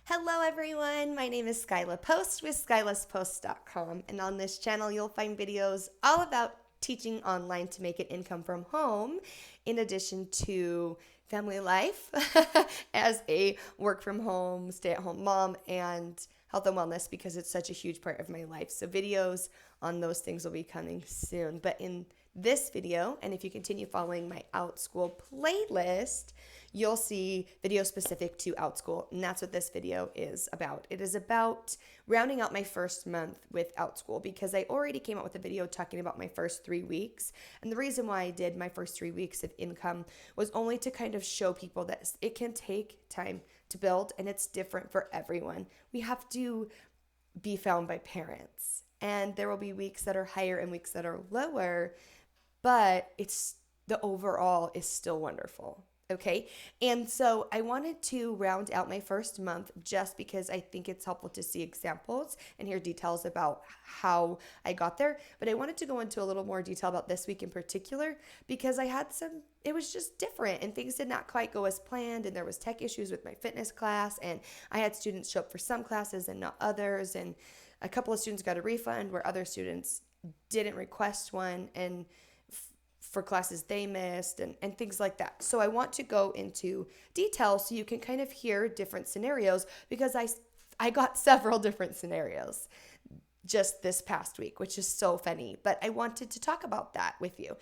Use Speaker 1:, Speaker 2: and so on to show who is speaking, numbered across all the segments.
Speaker 1: Hello everyone, my name is Skyla Post with skylaspost.com, and on this channel you'll find videos all about teaching online to make an income from home, in addition to family life as a work from home, stay at home mom, and health and wellness because it's such a huge part of my life. So videos on those things will be coming soon. But in this video, and if you continue following my Outschool playlist, you'll see videos specific to Outschool, and that's what this video is about. It is about rounding out my first month with Outschool because I already came out with a video talking about my first 3 weeks, and the reason why I did my first 3 weeks of income was only to kind of show people that it can take time to build, and it's different for everyone. We have to be found by parents, and there will be weeks that are higher and weeks that are lower, but the overall is still wonderful. Okay. And so I wanted to round out my first month just because I think it's helpful to see examples and hear details about how I got there. But I wanted to go into a little more detail about this week in particular because it was just different and things did not quite go as planned. And there was tech issues with my fitness class, and I had students show up for some classes and not others. And a couple of students got a refund where other students didn't request one, and for classes they missed and things like that. So I want to go into detail so you can kind of hear different scenarios because I got several different scenarios just this past week, which is so funny. But I wanted to talk about that with you.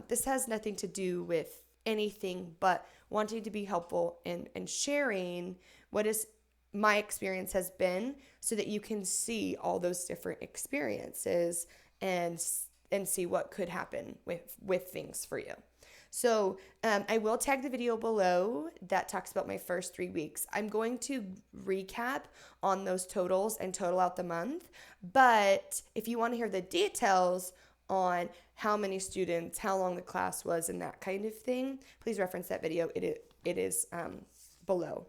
Speaker 1: This has nothing to do with anything but wanting to be helpful and sharing what is my experience has been so that you can see all those different experiences and see what could happen with things for you. So I will tag the video below that talks about my first 3 weeks. I'm going to recap on those totals and total out the month. But if you want to hear the details on how many students, how long the class was, and that kind of thing, please reference that video. It is below.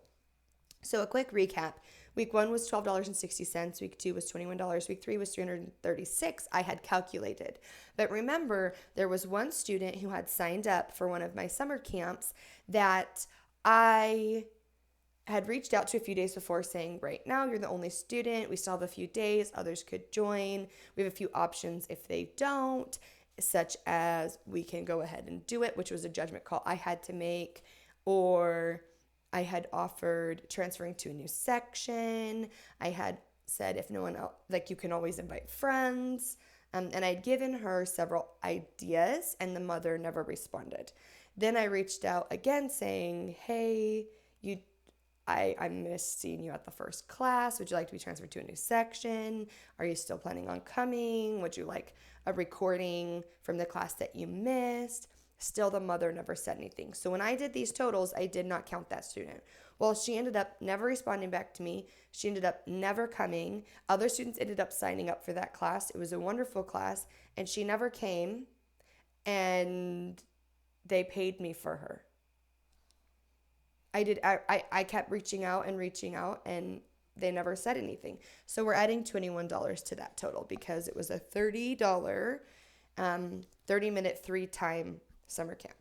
Speaker 1: So a quick recap. Week 1 was $12.60. Week 2 was $21. Week 3 was $336. I had calculated. But remember, there was one student who had signed up for one of my summer camps that I had reached out to a few days before saying, right now, you're the only student. We still have a few days. Others could join. We have a few options if they don't, such as we can go ahead and do it, which was a judgment call I had to make, or I had offered transferring to a new section. I had said if no one else, like you can always invite friends. And I'd given her several ideas and the mother never responded. Then I reached out again saying, hey, I missed seeing you at the first class. Would you like to be transferred to a new section? Are you still planning on coming? Would you like a recording from the class that you missed? Still, the mother never said anything. So when I did these totals, I did not count that student. Well, she ended up never responding back to me. She ended up never coming. Other students ended up signing up for that class. It was a wonderful class, and she never came, and they paid me for her. I kept reaching out, and they never said anything. So we're adding $21 to that total because it was a $30, 30-minute 3-time summer camp.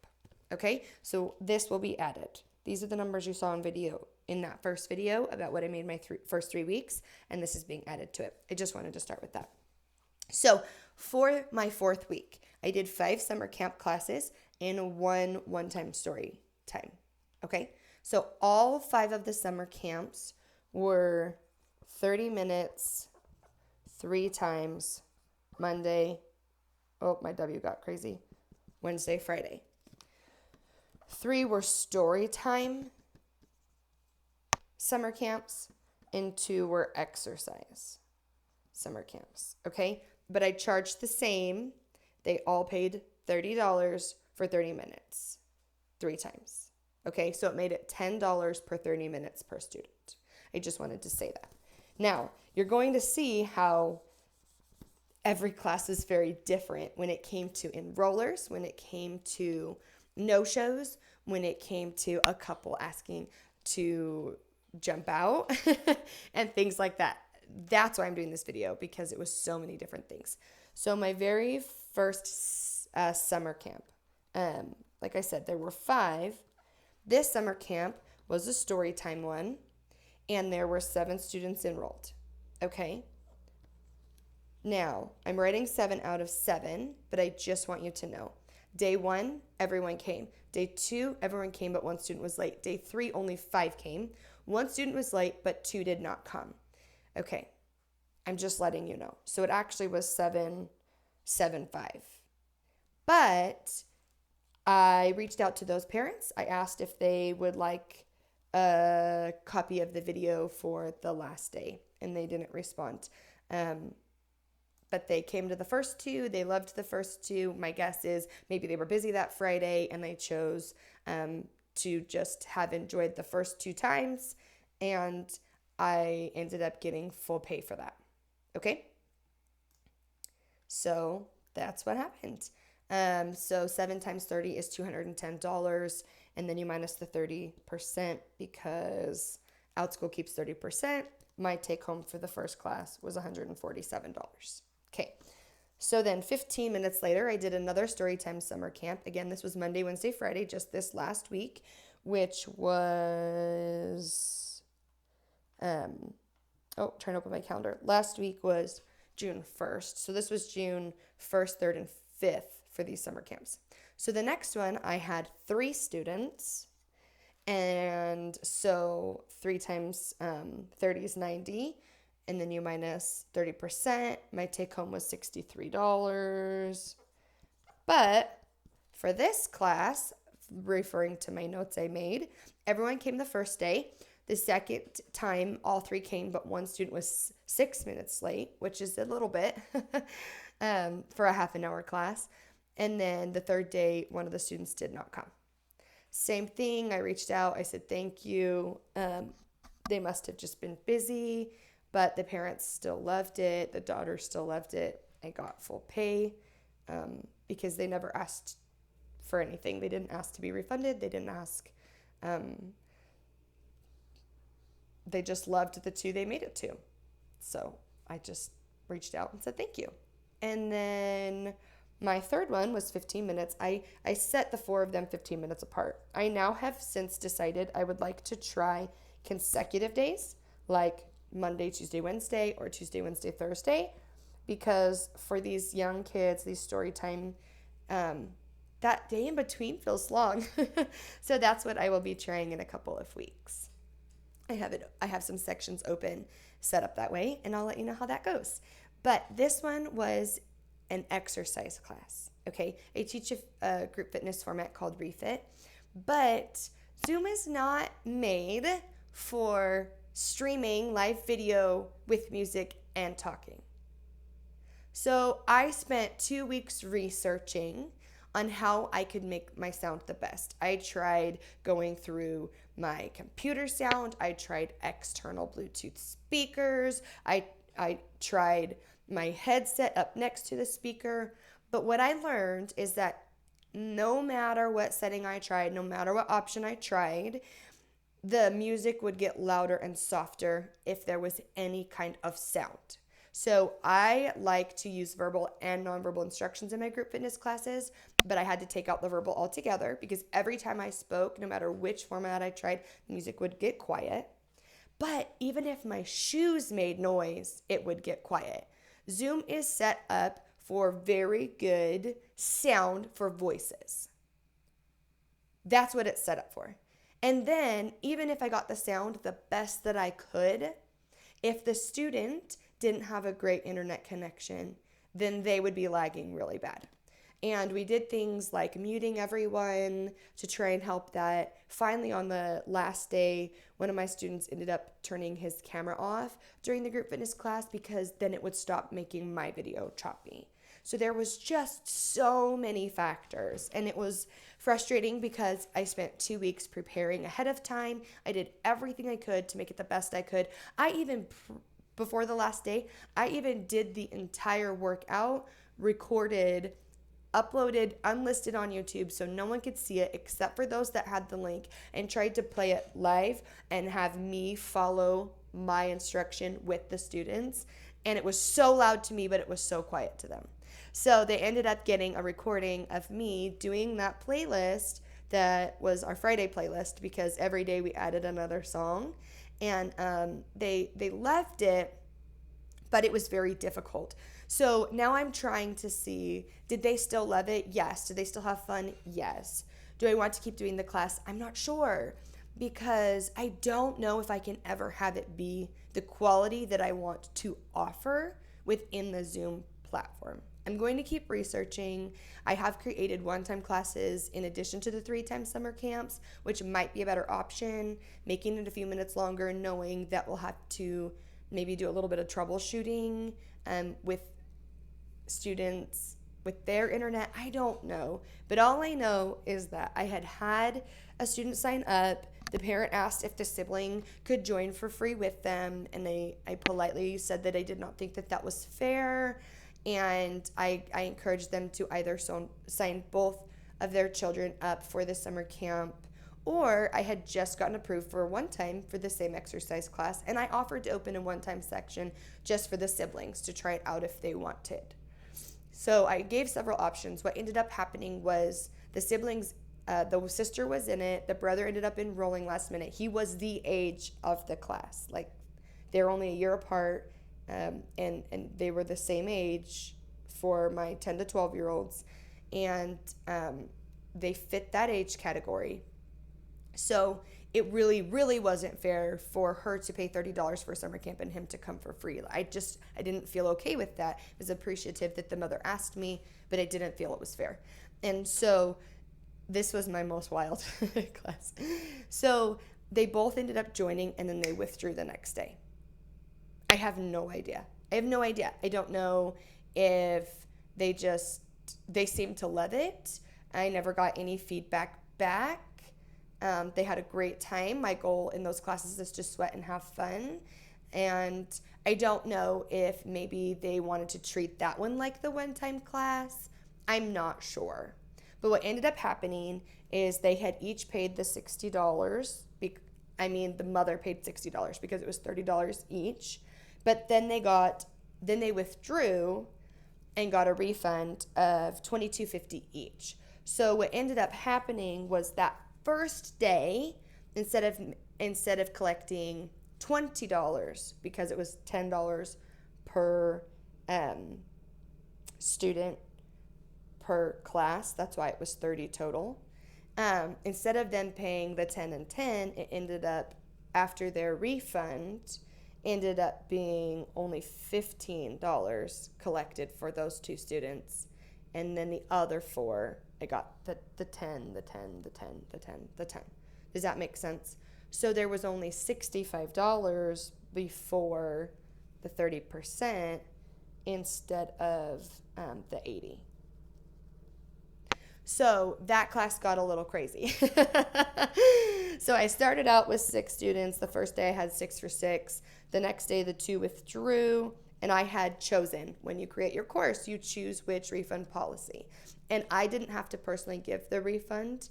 Speaker 1: Okay, so this will be added. These are the numbers you saw in that first video about what I made my first 3 weeks, and this is being added to it. I just wanted to start with that. So for my 4th week, I did 5 summer camp classes and one-time story time. Okay, so all 5 of the summer camps were 30 minutes, 3 times, Monday. Oh, my W got crazy. Wednesday, Friday. 3 were story time summer camps, and 2 were exercise summer camps. Okay? But I charged the same. They all paid $30 for 30 minutes, 3 times. Okay? So it made it $10 per 30 minutes per student. I just wanted to say that. Now, you're going to see how every class is very different when it came to enrollers, when it came to no-shows, when it came to a couple asking to jump out and things like that. That's why I'm doing this video, because it was so many different things. So my very first summer camp, like I said, there were 5. This summer camp was a story time one, and there were 7 students enrolled. Okay? Now, I'm writing 7 out of 7, but I just want you to know. Day 1, everyone came. Day 2, everyone came, but 1 student was late. Day 3, only 5 came. 1 student was late, but 2 did not come. Okay, I'm just letting you know. So it actually was 7, 7, 5. But I reached out to those parents. I asked if they would like a copy of the video for the last day, and they didn't respond. But they came to the first 2. They loved the first 2. My guess is maybe they were busy that Friday and they chose to just have enjoyed the first 2 times. And I ended up getting full pay for that. Okay? So that's what happened. So 7 times 30 is $210. And then you minus the 30% because Outschool keeps 30%. My take home for the first class was $147. Okay, so then 15 minutes later, I did another Storytime summer camp. Again, this was Monday, Wednesday, Friday, just this last week, which was, trying to open my calendar. Last week was June 1st. So this was June 1st, 3rd, and 5th for these summer camps. So the next one, I had 3 students. And so 3 times 30 is 90. And then you minus 30%. My take home was $63. But for this class, referring to my notes I made, everyone came the first day. The second time, all 3 came, but 1 student was 6 minutes late, which is a little bit for a half an hour class. And then the third day, 1 of the students did not come. Same thing. I reached out. I said, thank you. They must have just been busy, but the parents still loved it. The daughter still loved it. I got full pay because they never asked for anything. They didn't ask to be refunded. They didn't ask. They just loved the 2 they made it to. So I just reached out and said, thank you. And then my third one was 15 minutes. I set the 4 of them 15 minutes apart. I now have since decided I would like to try consecutive days, like Monday, Tuesday, Wednesday, or Tuesday, Wednesday, Thursday, because for these young kids, these story time, that day in between feels long. So that's what I will be trying in a couple of weeks. I have some sections open set up that way, and I'll let you know how that goes. But this one was an exercise class, okay? I teach a group fitness format called Refit, but Zoom is not made for streaming live video with music and talking. So I spent 2 weeks researching on how I could make my sound the best. I tried going through my computer sound. I tried external Bluetooth speakers. I tried my headset up next to the speaker. But what I learned is that no matter what setting I tried, no matter what option I tried, the music would get louder and softer if there was any kind of sound. So I like to use verbal and nonverbal instructions in my group fitness classes, but I had to take out the verbal altogether because every time I spoke, no matter which format I tried, music would get quiet. But even if my shoes made noise, it would get quiet. Zoom is set up for very good sound for voices. That's what it's set up for. And then, even if I got the sound the best that I could, if the student didn't have a great internet connection, then they would be lagging really bad. And we did things like muting everyone to try and help that. Finally, on the last day, one of my students ended up turning his camera off during the group fitness class because then it would stop making my video choppy. So there was just so many factors, and it was frustrating because I spent 2 weeks preparing ahead of time. I did everything I could to make it the best I could. Before the last day, I even did the entire workout, recorded, uploaded, unlisted on YouTube so no one could see it except for those that had the link, and tried to play it live and have me follow my instruction with the students. And it was so loud to me, but it was so quiet to them. So they ended up getting a recording of me doing that playlist that was our Friday playlist because every day we added another song. and they loved it, but it was very difficult. So now I'm trying to see, did they still love it? Yes. Did they still have fun? Yes. Do I want to keep doing the class? I'm not sure, because I don't know if I can ever have it be the quality that I want to offer within the Zoom platform. I'm going to keep researching. I have created one-time classes in addition to the 3-time summer camps, which might be a better option, making it a few minutes longer, knowing that we'll have to maybe do a little bit of troubleshooting with students with their internet. I don't know, but all I know is that I had a student sign up. The parent asked if the sibling could join for free with them, and I politely said that I did not think that that was fair, and I encouraged them to either sign both of their children up for the summer camp, or I had just gotten approved for one time for the same exercise class, and I offered to open a one-time section just for the siblings to try it out if they wanted. So I gave several options. What ended up happening was the siblings, the sister was in it, the brother ended up enrolling last minute. He was the age of the class. Like, they're only a year apart, and they were the same age for my 10 to 12-year-olds, and they fit that age category. So it really, really wasn't fair for her to pay $30 for summer camp and him to come for free. I didn't feel okay with that. I was appreciative that the mother asked me, but I didn't feel it was fair. And so this was my most wild class. So they both ended up joining, and then they withdrew the next day. I have no idea. I don't know if they seemed to love it. I never got any feedback back. They had a great time. My goal in those classes is to sweat and have fun. And I don't know if maybe they wanted to treat that one like the one-time class. I'm not sure. But what ended up happening is they had each paid the $60. The mother paid $60 because it was $30 each. But then they withdrew and got a refund of $22.50 each. So what ended up happening was that first day, instead of collecting $20, because it was $10 per student per class, that's why it was 30 total. Instead of them paying the 10 and 10, it ended up, after their refund, ended up being only $15 collected for those two students, and then the other 4, I got the 10, the 10, the 10, the 10, the 10. Does that make sense? So there was only $65 before the 30% instead of the 80. So that class got a little crazy. So I started out with 6 students. The first day I had 6 for 6. The next day the 2 withdrew, and I had chosen, when you create your course, you choose which refund policy. And I didn't have to personally give the refund.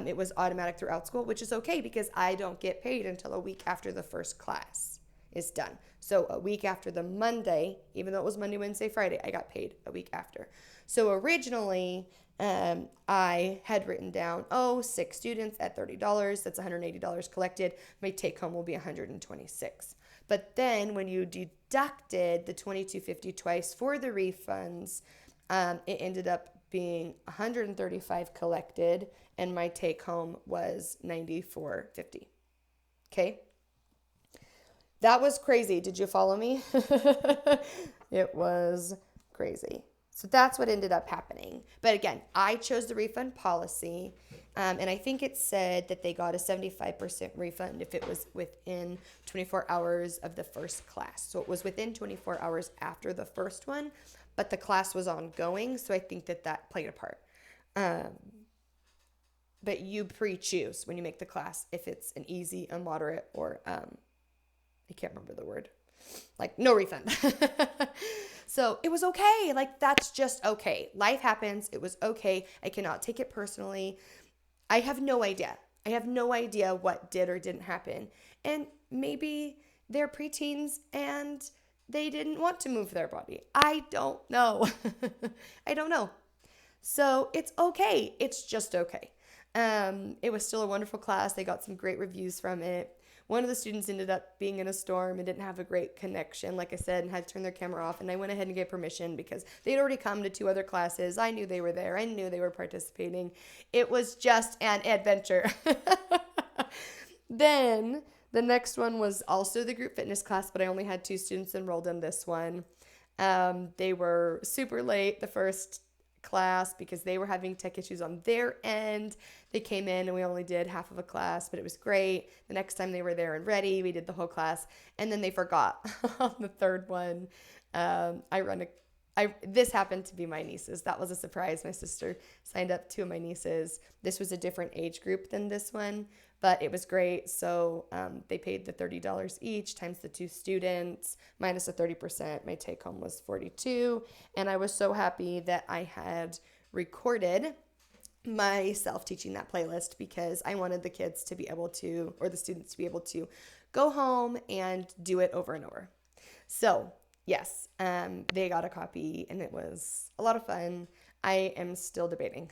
Speaker 1: It was automatic through Outschool, which is okay because I don't get paid until a week after the first class is done. So a week after the Monday, even though it was Monday, Wednesday, Friday, I got paid a week after. So originally, I had written down, 6 students at $30, that's $180 collected. My take home will be $126. But then when you deducted the $22.50 twice for the refunds, it ended up being $135 collected, and my take home was $94.50. Okay? That was crazy. Did you follow me? It was crazy. So that's what ended up happening. But again, I chose the refund policy, and I think it said that they got a 75% refund if it was within 24 hours of the first class. So it was within 24 hours after the first one, but the class was ongoing, so I think that played a part. But you pre-choose when you make the class if it's an easy, a moderate, or I can't remember the word. Like, no refund. So it was okay. Like, that's just okay. Life happens. It was okay. I cannot take it personally. I have no idea. What did or didn't happen. And maybe they're preteens and they didn't want to move their body. I don't know. I don't know. So it's okay. It's just okay. It was still a wonderful class. They got some great reviews from it. one of the students ended up being in a storm and didn't have a great connection, like I said, and had to turn their camera off. And I went ahead and gave permission because they'd already come to 2 other classes. I knew they were there. I knew they were participating. It was just an adventure. Then the next one was also the group fitness class, but I only had 2 students enrolled in this one. They were super late the first class because they were having tech issues on their end. They came in and we only did half of a class, but it was great. The next time they were there and ready, we did the whole class, and then they forgot on the third one. This happened to be my nieces. That was a surprise. My sister signed up 2 of my nieces. This was a different age group than this one, but it was great. So they paid the $30 each times the 2 students minus the 30%. My take home was $42. And I was so happy that I had recorded myself teaching that playlist because I wanted the kids to be able to, or the students to be able to go home and do it over and over. So yes, they got a copy and it was a lot of fun. I am still debating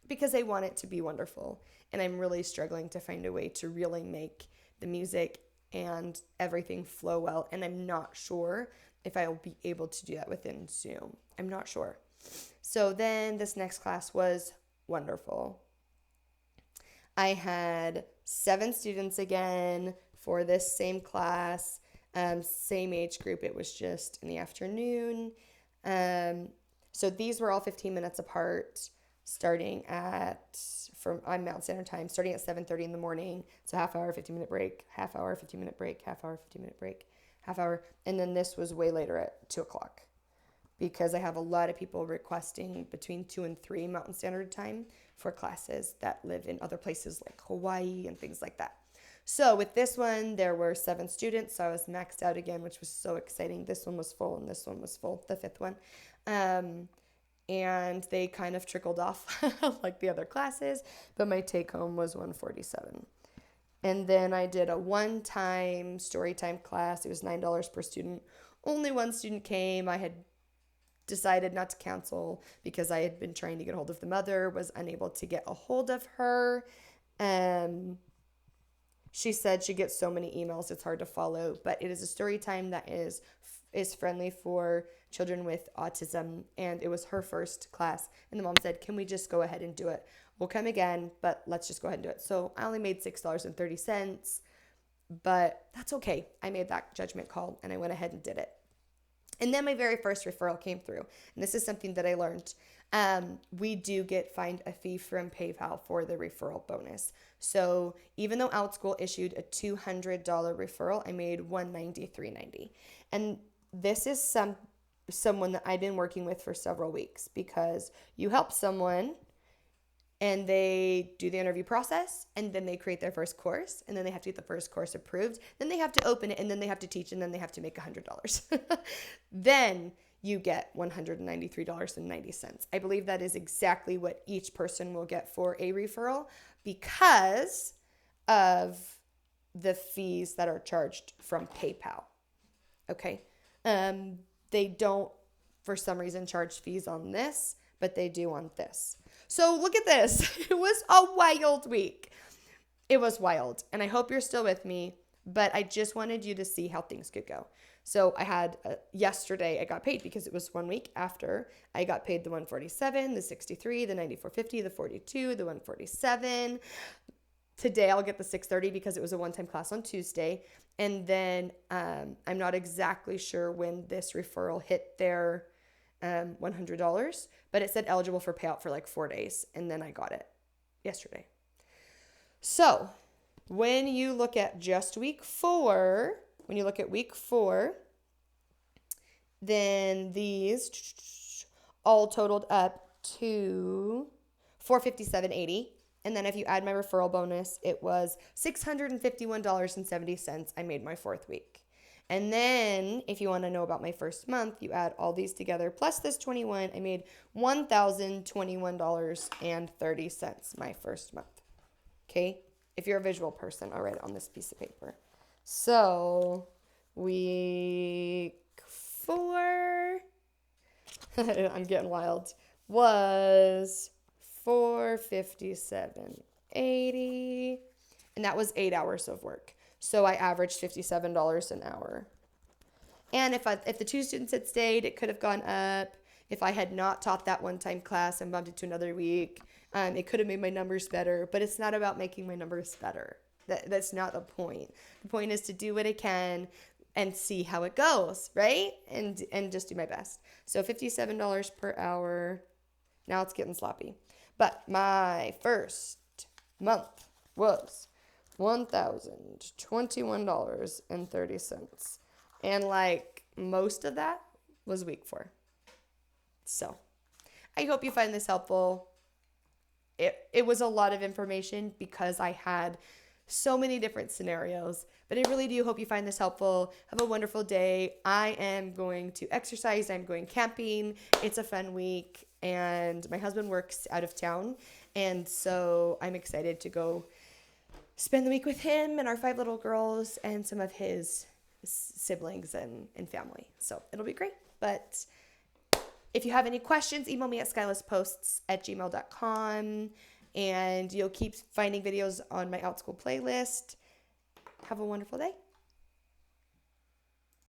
Speaker 1: because I want it to be wonderful. And I'm really struggling to find a way to really make the music and everything flow well. And I'm not sure if I'll be able to do that within Zoom. I'm not sure. So then this next class was wonderful. I had 7 students again for this same class. Same age group. It was just in the afternoon. So these were all 15 minutes apart, starting at, I'm Mountain Standard Time, starting at 7:30 in the morning. So half hour, 15-minute break, half hour, 15-minute break, half hour, 15-minute break, half hour. And then this was way later at 2 o'clock because I have a lot of people requesting between 2 and 3 Mountain Standard Time for classes that live in other places like Hawaii and things like that. So with this one, there were 7 students, so I was maxed out again, which was so exciting. This one was full, and this one was full, the 5th one. And they kind of trickled off like the other classes, but my take-home was $147. And then I did a one-time story time class. It was $9 per student. Only 1 student came. I had decided not to cancel because I had been trying to get a hold of the mother, was unable to get a hold of her. She said she gets so many emails, it's hard to follow, but it is a story time that is friendly for children with autism, and it was her first class, and the mom said, can we just go ahead and do it? We'll come again, but let's just go ahead and do it. So I only made $6.30, but that's okay. I made that judgment call, and I went ahead and did it. And then my very first referral came through, and this is something that I learned. We do get fined a fee from PayPal for the referral bonus. So even though Outschool issued a $200 referral, I made $193.90. And this is someone that I've been working with for several weeks because you help someone and they do the interview process, and then they create their first course, and then they have to get the first course approved, then they have to open it, and then they have to teach, and then they have to make $100. Then you get $193.90. I believe that is exactly what each person will get for a referral because of the fees that are charged from PayPal. Okay. They don't, for some reason, charge fees on this, but they do on this. So look at this. It was a wild week. It was wild. And I hope you're still with me, but I just wanted you to see how things could go. So I had, yesterday I got paid because it was 1 week after. I got paid the $147, the $63, the $94.50, the $42, the $147. Today I'll get the $630 because it was a one-time class on Tuesday. And then I'm not exactly sure when this referral hit their $100, but it said eligible for payout for like 4 days, and then I got it yesterday. So when you look at just week 4, then these all totaled up to $457.80. And then if you add my referral bonus, it was $651.70. I made my 4th week. And then if you want to know about my first month, you add all these together plus this 21, I made $1,021.30 my first month. Okay? If you're a visual person, I'll write it on this piece of paper. So week 4, I'm getting wild, was $457.80. and that was 8 hours of work. So I averaged $57 an hour. And if the 2 students had stayed, it could have gone up. If I had not taught that one-time class and bumped it to another week, it could have made my numbers better. But it's not about making my numbers better. That's not the point. The point is to do what I can and see how it goes, right? And just do my best. So $57 per hour. Now it's getting sloppy. But my first month was $1,021.30. And like most of that was week 4. So I hope you find this helpful. It was a lot of information because I had so many different scenarios, but I really do hope you find this helpful. Have a wonderful day. I am going to exercise. I'm going camping. It's a fun week, and my husband works out of town, and so I'm excited to go spend the week with him and our 5 little girls and some of his siblings and family. So it'll be great. But if you have any questions, email me at skylessposts@gmail.com, and you'll keep finding videos on my Outschool playlist. Have a wonderful day.